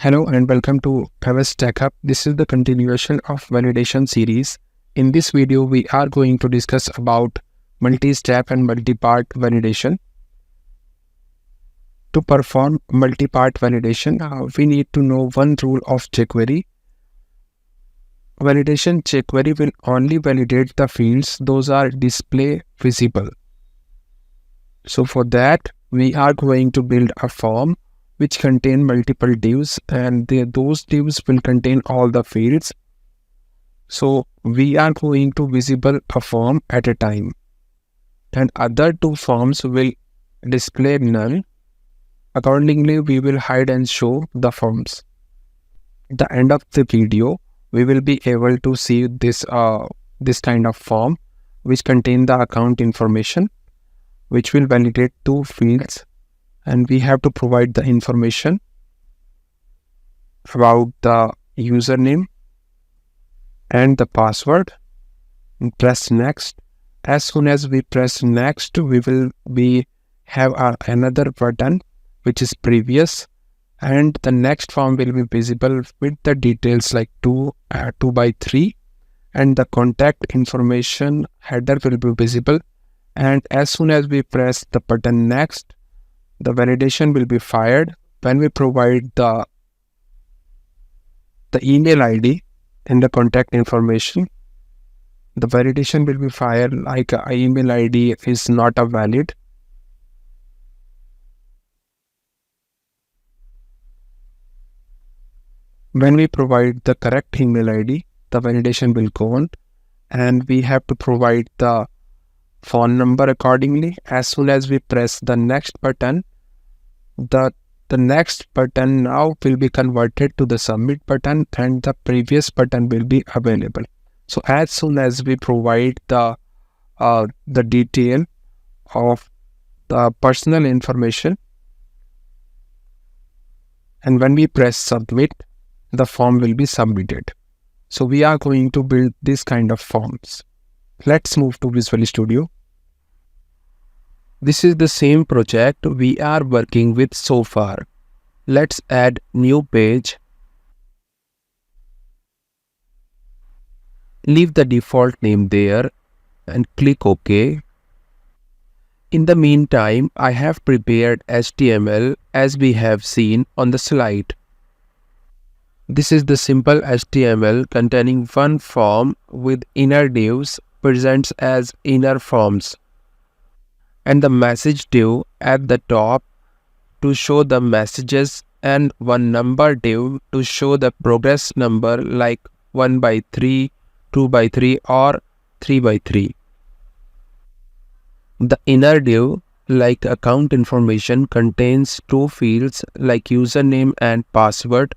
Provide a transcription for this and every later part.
Hello and welcome to info.mstechub. This is the continuation of validation series. In this video, we are going to discuss about multi-step and multi-part validation. To perform multi-part validation, we need to know one rule of jQuery. Validation jQuery will only validate the fields those are display visible. So for that, we are going to build a form which contain multiple divs, and those divs will contain all the fields. So we are going to visible a form at a time, and other two forms will display null. Accordingly, we will hide and show the forms. At the end of the video, we will be able to see this kind of form which contain the account information, which will validate two fields, and we have to provide the information about the username and the password. Press next. As soon as we press next, we will have another button which is previous, and the next form will be visible with the details like 2 by 3, and the contact information header will be visible. And as soon as we press the button next, the validation will be fired. When we provide the email ID in the contact information, the validation will be fired like email ID is not a valid. When we provide the correct email ID, the validation will go on, and we have to provide the phone number accordingly. As soon as we press the next button, the next button now will be converted to the submit button, and the previous button will be available. So as soon as we provide the detail of the personal information, and when we press submit, the form will be submitted. So we are going to build this kind of forms. Let's move to Visual Studio. This is the same project we are working with so far. Let's add new page. Leave the default name there and click OK. In the meantime, I have prepared HTML as we have seen on the slide. This is the simple HTML containing one form with inner divs presents as inner forms, and the message div at the top to show the messages, and one number div to show the progress number like 1 by 3, 2 by 3 or 3 by 3. The inner div like account information contains two fields like username and password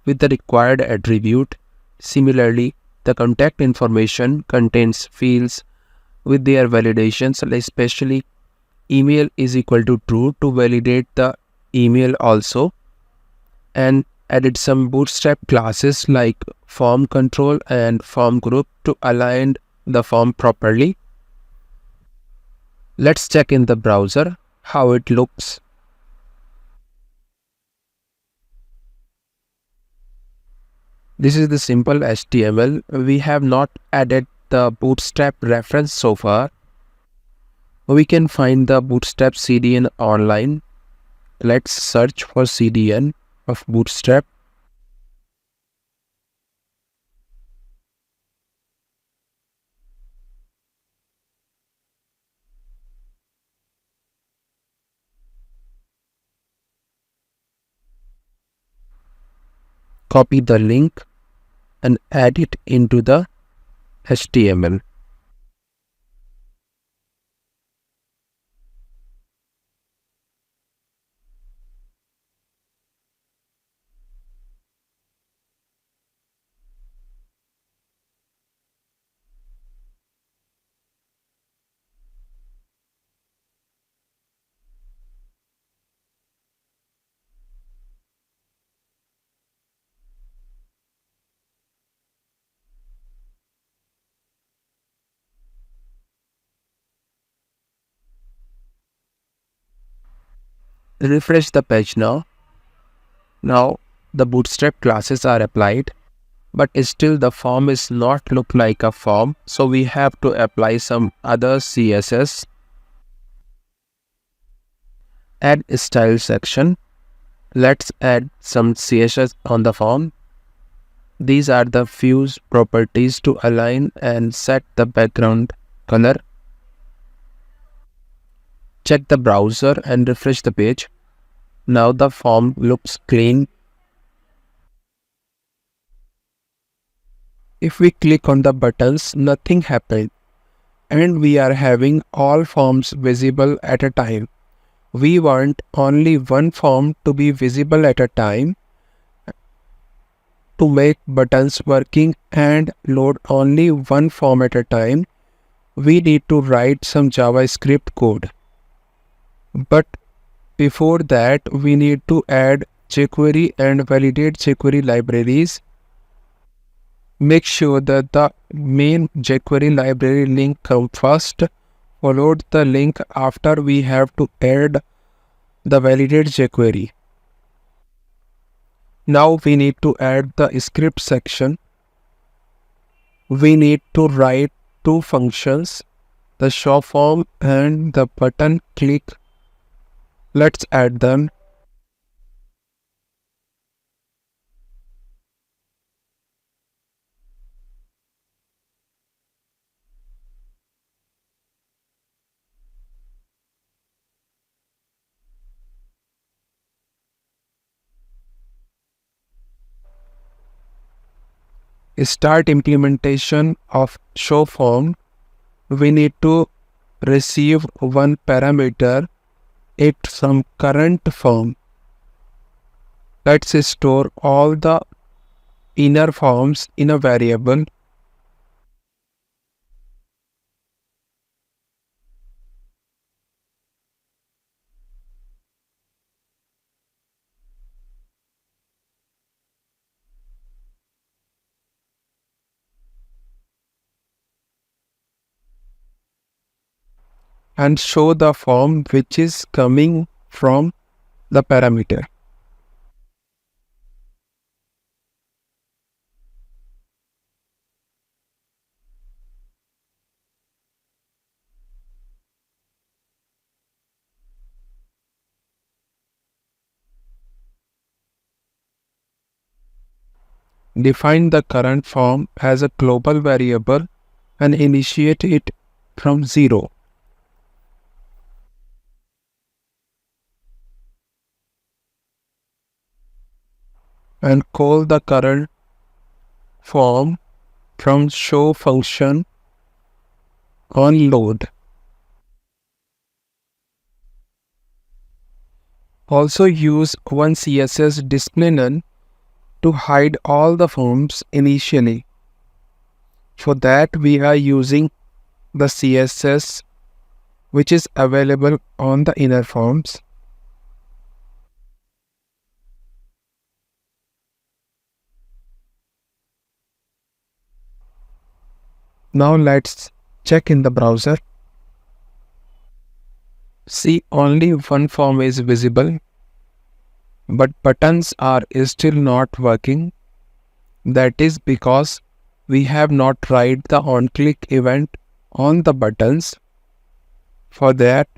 with the required attribute. Similarly, the contact information contains fields with their validations, especially email is equal to true to validate the email also, and added some bootstrap classes like form control and form group to align the form properly. Let's check in the browser how it looks. This is the simple HTML. We have not added the bootstrap reference so far. We can find the bootstrap CDN online. Let's search for CDN of bootstrap. Copy the link and add it into the HTML. Refresh the page now. Now the bootstrap classes are applied, but still the form is not look like a form, so we have to apply some other CSS. Add style section. Let's add some CSS on the form. These are the few properties to align and set the background color. Check the browser and refresh the page. Now the form looks clean. If we click on the buttons, nothing happened, and we are having all forms visible at a time. We want only one form to be visible at a time. To make buttons working and load only one form at a time, we need to write some JavaScript code. But before that, we need to add jQuery and validate jQuery libraries. Make sure that the main jQuery library link comes first, followed the link after we have to add the validate jQuery. Now we need to add the script section. We need to write two functions, the show form and the button click. Let's add them. Start implementation of show form. We need to receive one parameter, it some current form. Let's store all the inner forms in a variable. And show the form which is coming from the parameter. Define the current form as a global variable and initiate it from 0. And call the current form from show function on load. Also use one CSS display none to hide all the forms initially. For that we are using the CSS which is available on the inner forms. Now let's check in the browser. See, only one form is visible, but buttons are still not working. That is because we have not tried the on-click event on the buttons. For that,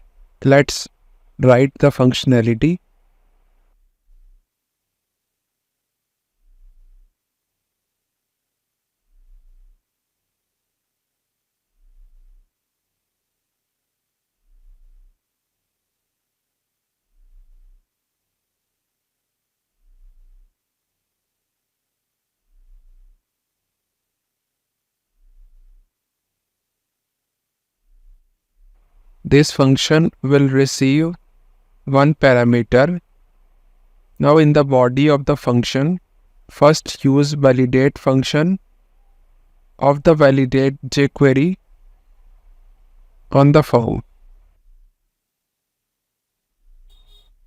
let's write the functionality. This function will receive one parameter. Now in the body of the function, first use validate function of the validate jQuery on the form.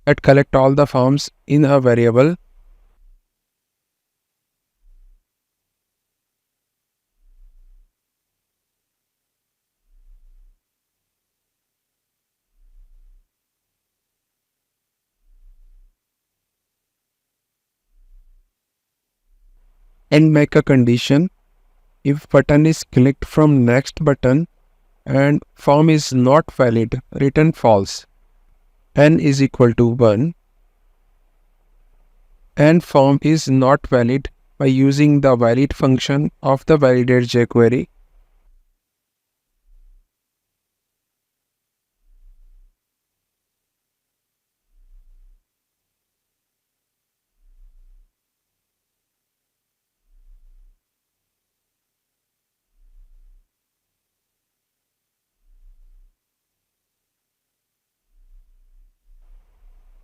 Let collect all the forms in a variable. and make a condition. If button is clicked from next button and form is not valid, return false. N is equal to 1 and form is not valid by using the valid function of the validate jQuery.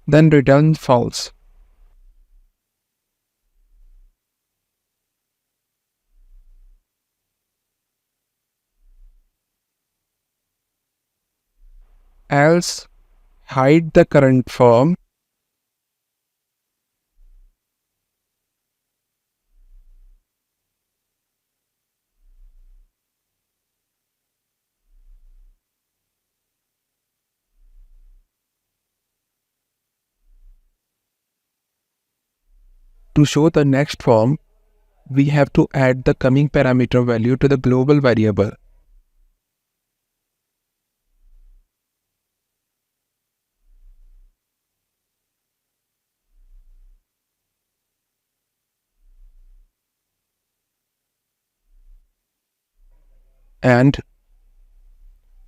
Then return false. Else hide the current form to show the next form. We have to add the coming parameter value to the global variable. And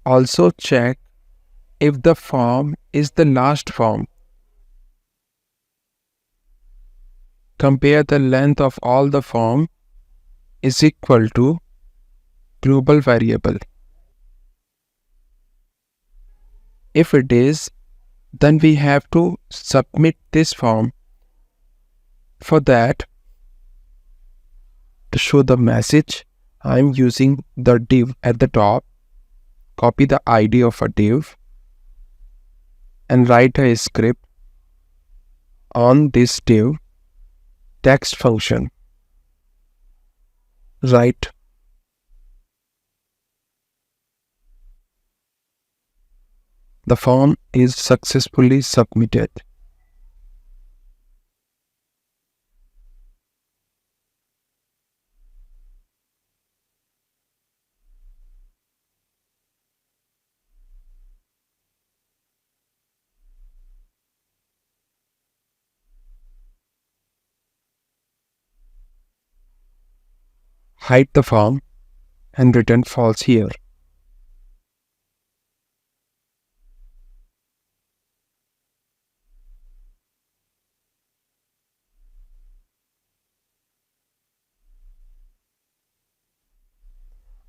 also check if the form is the last form. Compare the length of all the form is equal to global variable. If it is, then we have to submit this form. For that, to show the message, I am using the div at the top. Copy the ID of a div and write a script on this div text function. Write the form is successfully submitted. Hide the form and return false here.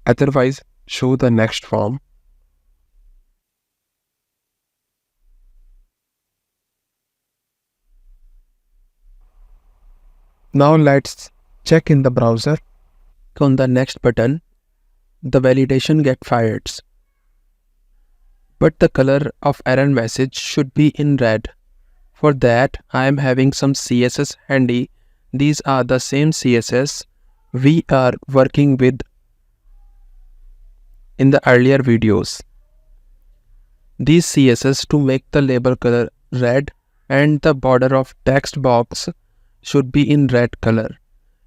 Otherwise, show the next form. Now let's check in the browser. On the next button, the validation get fired. But the color of error message should be in red. For that, I am having some CSS handy. These are the same CSS we are working with in the earlier videos. These CSS to make the label color red and the border of text box should be in red color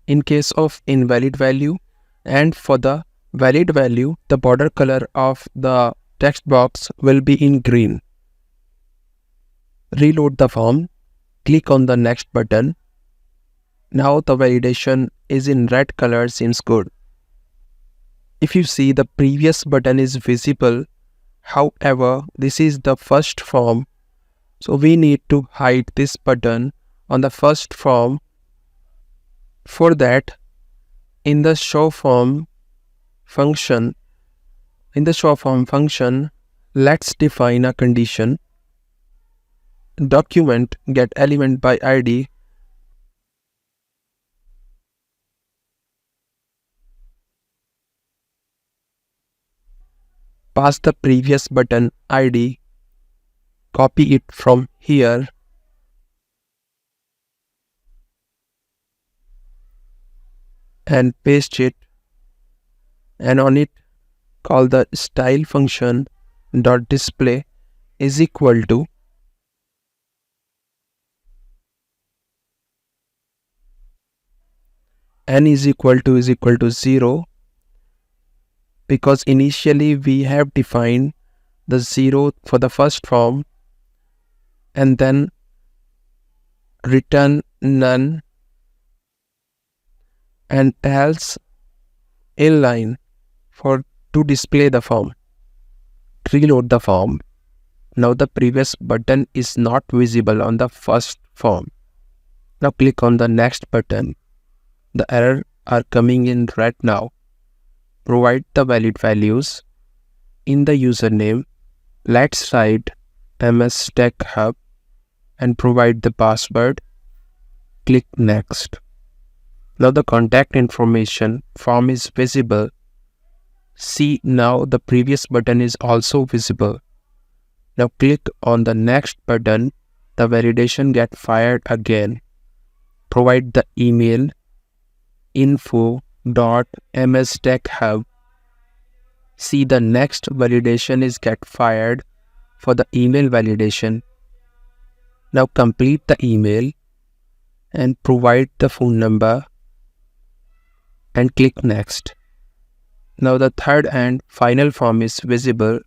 in case of invalid value, and for the valid value the border color of the text box will be in green. Reload the form, click on the next button. Now the validation is in red color, seems good. If you see, the previous button is visible. However, this is the first form, so we need to hide this button on the first form. For that, in the show form function, let's define a condition. Document get element by ID. Pass the previous button ID. Copy it from here and paste it, and on it call the style function dot display is equal to n is equal to 0, because initially we have defined the 0 for the first form and then return none and else inline for to display the form. Reload the form. Now the previous button is not visible on the first form. Now click on the next button. The error are coming in right now. Provide the valid values. In the username, let's write mstechub and provide the password. Click next. Now the contact information form is visible. See, now the previous button is also visible. Now click on the next button. The validation get fired again. Provide the email info.mstechub. See, the next validation is get fired for the email validation. Now complete the email and provide the phone number and click next. Now the third and final form is visible.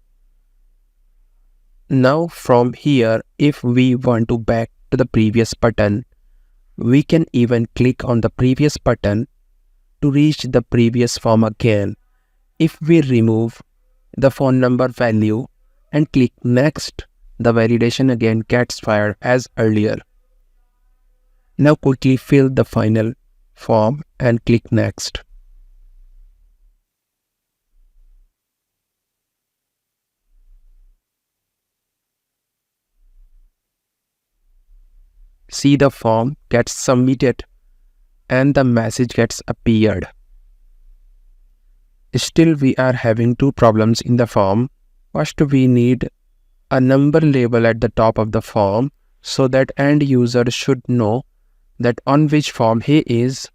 Now from here, if we want to back to the previous button, we can even click on the previous button to reach the previous form again. If we remove the phone number value and click next, the validation again gets fired as earlier. Now quickly fill the final form and click next. See, the form gets submitted and the message gets appeared. Still we are having two problems in the form. First, we need a number label at the top of the form so that end user should know that on which form he is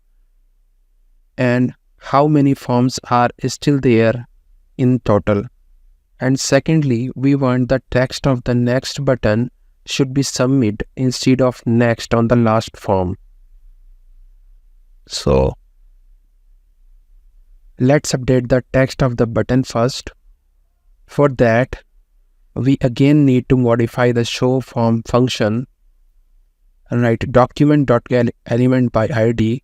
and how many forms are still there in total. And secondly, we want the text of the next button should be submit instead of next on the last form. So let's update the text of the button first. For that, we again need to modify the show form function and write document.element by id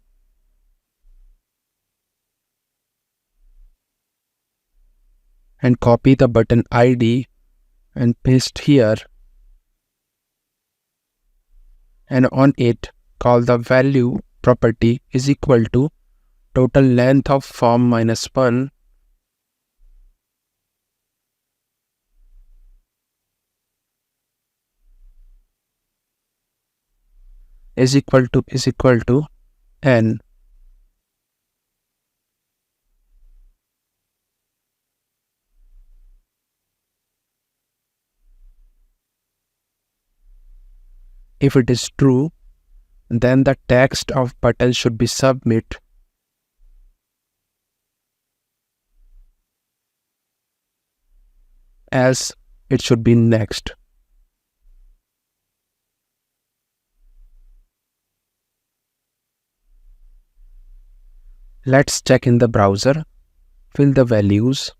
and copy the button id and paste here, and on it call the value property is equal to total length of form minus 1 is equal to n. If it is true, then the text of button should be submit. Else it should be next. Let's check in the browser, fill the values.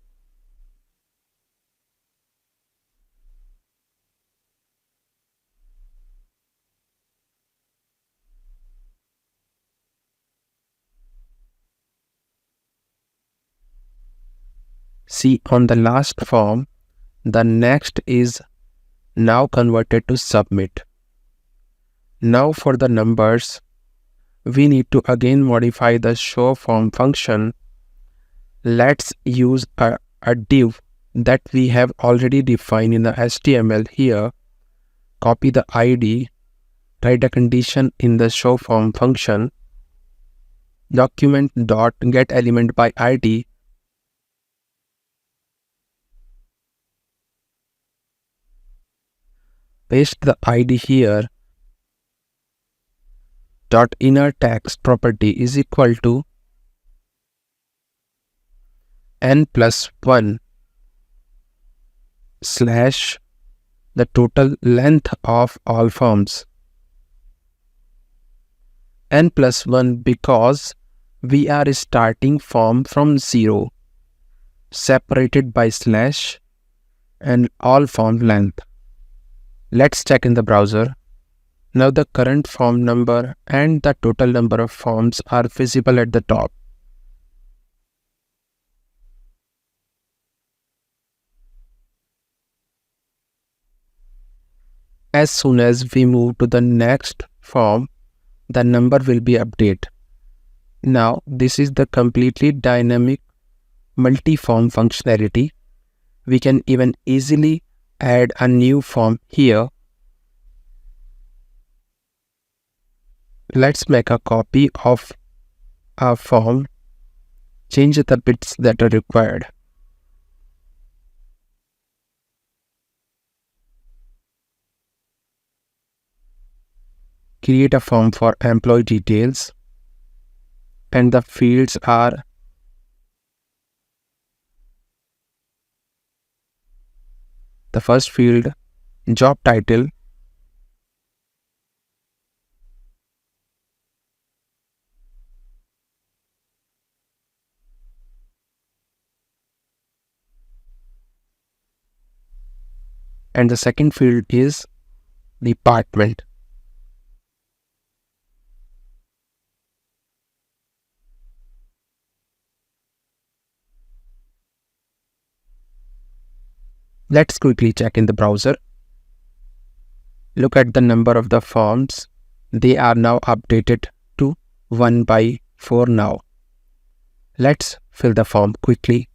See, on the last form, the next is now converted to submit. Now for the numbers, we need to again modify the show form function. Let's use a div that we have already defined in the HTML here. Copy the ID, write a condition in the show form function, document.getElement by ID, paste the ID here, dot inner text property is equal to n+1 slash the total length of all forms. n+1 because we are starting form from 0, separated by slash and all form length. Let's check in the browser. Now the current form number and the total number of forms are visible at the top. As soon as we move to the next form, the number will be updated. Now this is the completely dynamic multi-form functionality. We can even easily add a new form here. Let's make a copy of our form, change the bits that are required. Create a form for employee details, and the fields are the first field, job title, and the second field is department. Let's quickly check in the browser. Look at the number of the forms. They are now updated to 1 by 4 now. Let's fill the form quickly.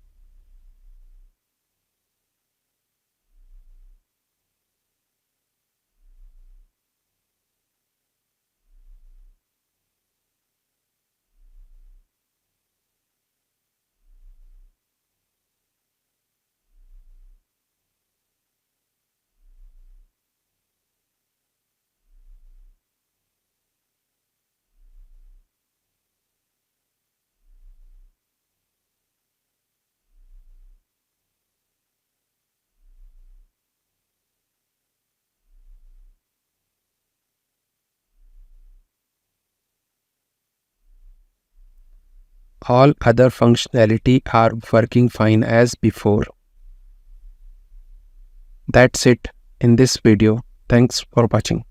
All other functionality are working fine as before. That's it in this video. Thanks for watching.